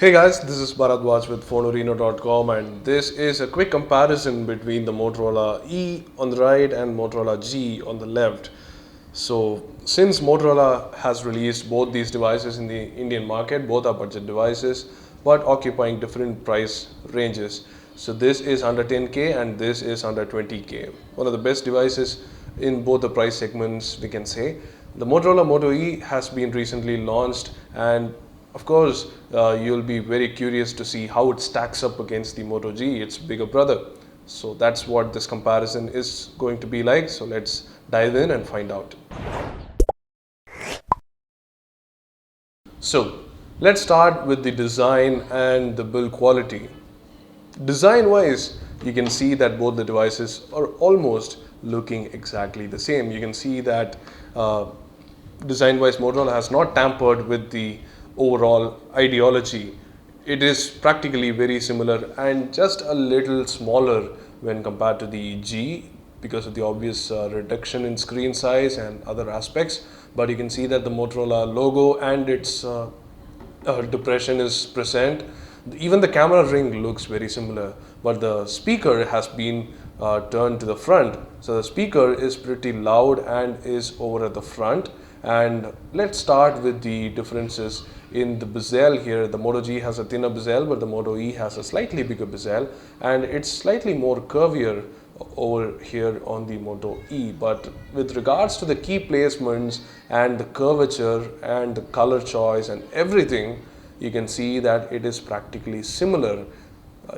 Hey guys, this is Bharadwaj with phonearena.com, and this is a quick comparison between the Motorola E on the right and Motorola G on the left. So since Motorola has released both these devices in the Indian market, both are budget devices but occupying different price ranges. So this is under 10K and this is under 20K. One of the best devices in both the price segments, we can say. The Motorola Moto E has been recently launched, and of course, you'll be very curious to see how it stacks up against the Moto G, its bigger brother. So that's what this comparison is going to be like. So let's dive in and find out. So let's start with the design and the build quality. Design wise, you can see that both the devices are almost looking exactly the same. You can see that design wise, Motorola has not tampered with the overall ideology. It is practically very similar and just a little smaller when compared to the G because of the obvious reduction in screen size and other aspects. But you can see that the Motorola logo and its depression is present. Even the camera ring looks very similar, but the speaker has been turned to the front. So the speaker is pretty loud and is over at the front. And let's start with the differences in the bezel here. The Moto G has a thinner bezel, but the Moto E has a slightly bigger bezel, and it's slightly more curvier over here on the Moto E. But with regards to the key placements and the curvature and the color choice and everything, you can see that it is practically similar.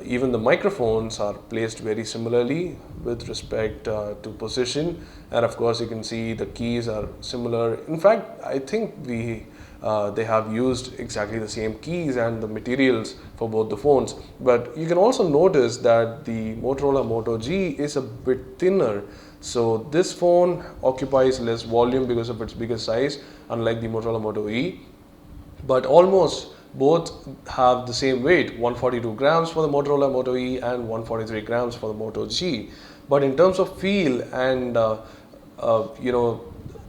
Even the microphones are placed very similarly with respect to position, and of course you can see the keys are similar. In fact, I think they have used exactly the same keys and the materials for both the phones. But you can also notice that the Motorola Moto G is a bit thinner. So this phone occupies less volume because of its bigger size, unlike the Motorola Moto E. But almost both have the same weight, 142 grams for the Motorola Moto E and 143 grams for the Moto G. But in terms of feel and the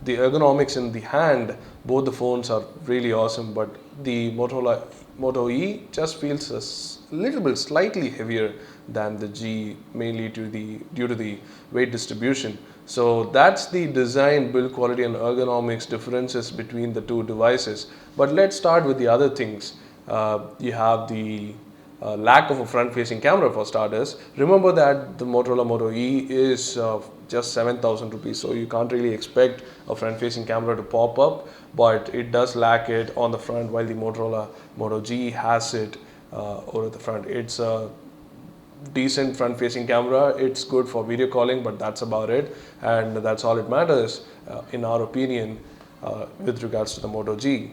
ergonomics in the hand, both the phones are really awesome. But the Motorola Moto E just feels a little bit slightly heavier than the G, mainly due to the weight distribution. So that's the design, build quality and ergonomics differences between the two devices. But let's start with the other things. You have the lack of a front-facing camera for starters. Remember that the Motorola Moto E is just 7,000 rupees, so you can't really expect a front-facing camera to pop up, but it does lack it on the front, while the Motorola Moto G has it over the front. It's a decent front-facing camera. It's good for video calling, but that's about it, and that's all it matters in our opinion with regards to the Moto G.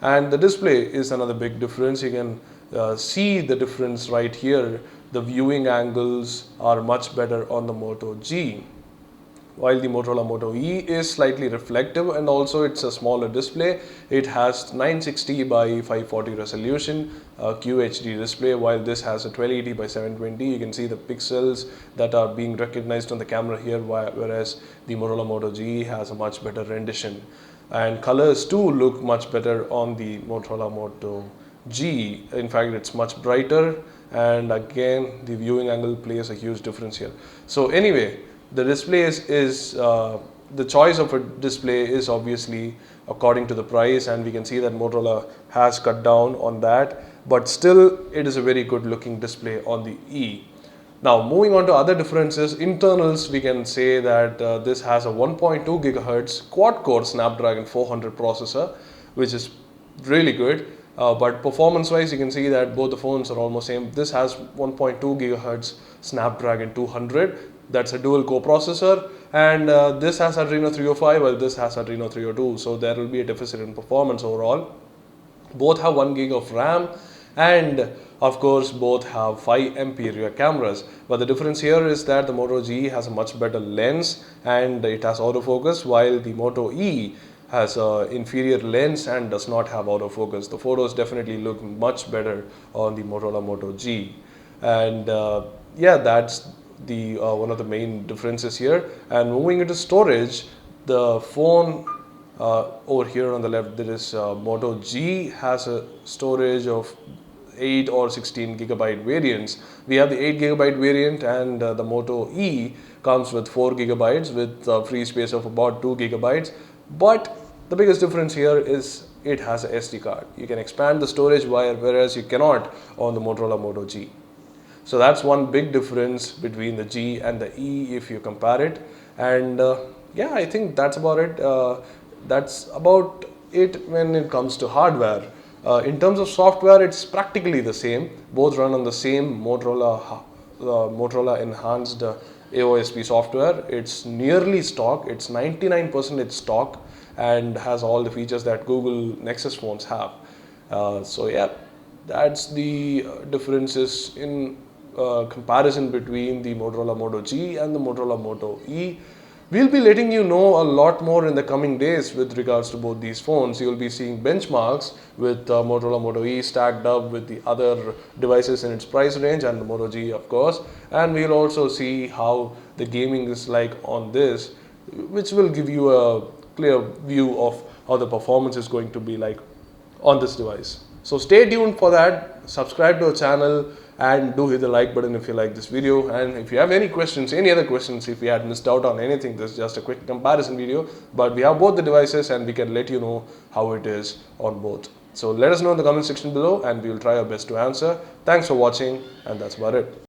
And the display is another big difference. You can see the difference right here. The viewing angles are much better on the Moto G, while the Motorola Moto E is slightly reflective, and also it's a smaller display. It has 960 by 540 resolution QHD display, while this has a 1280 by 720. You can see the pixels that are being recognized on the camera here, whereas the Motorola Moto G has a much better rendition. And colors too look much better on the Motorola Moto G. In fact, it's much brighter, and again the viewing angle plays a huge difference here. So anyway, the display is the choice of a display is obviously according to the price, and we can see that Motorola has cut down on that, but still it is a very good looking display on the E. Now moving on to other differences, internals, we can say that this has a 1.2 gigahertz quad-core Snapdragon 400 processor, which is really good. But performance-wise, you can see that both the phones are almost same. This has 1.2 gigahertz Snapdragon 200. That's a dual core processor, and this has Adreno 305, while this has Adreno 302. So there will be a deficit in performance overall. Both have 1 gig of RAM, and of course both have 5 MP rear cameras. But the difference here is that the Moto G has a much better lens and it has autofocus, while the Moto E has an inferior lens and does not have autofocus. The photos definitely look much better on the Motorola Moto G, and yeah, that's the one of the main differences here. And moving into storage, the phone over here on the left, there is Moto G has a storage of 8 or 16 gigabyte variants. We have the 8 gigabyte variant, and the Moto E comes with 4 gigabytes with free space of about 2 gigabytes. But the biggest difference here is it has a SD card. You can expand the storage whereas you cannot on the Motorola Moto G. So that's one big difference between the G and the E if you compare it. And yeah, I think that's about it. That's about it when it comes to hardware. In terms of software, it's practically the same. Both run on the same Motorola enhanced AOSP software. It's nearly stock. It's 99% it's stock and has all the features that Google Nexus phones have. So yeah, that's the differences in comparison between the Motorola Moto G and the Motorola Moto E. We'll be letting you know a lot more in the coming days with regards to both these phones. You'll be seeing benchmarks with Motorola Moto E stacked up with the other devices in its price range and the Moto G, of course. And we'll also see how the gaming is like on this, which will give you a clear view of how the performance is going to be like on this device. So stay tuned for that. Subscribe to our channel and do hit the like button if you like this video. And if you have any questions, any other questions, if you had missed out on anything, this is just a quick comparison video. But we have both the devices and we can let you know how it is on both. So let us know in the comment section below and we will try our best to answer. Thanks for watching, and that's about it.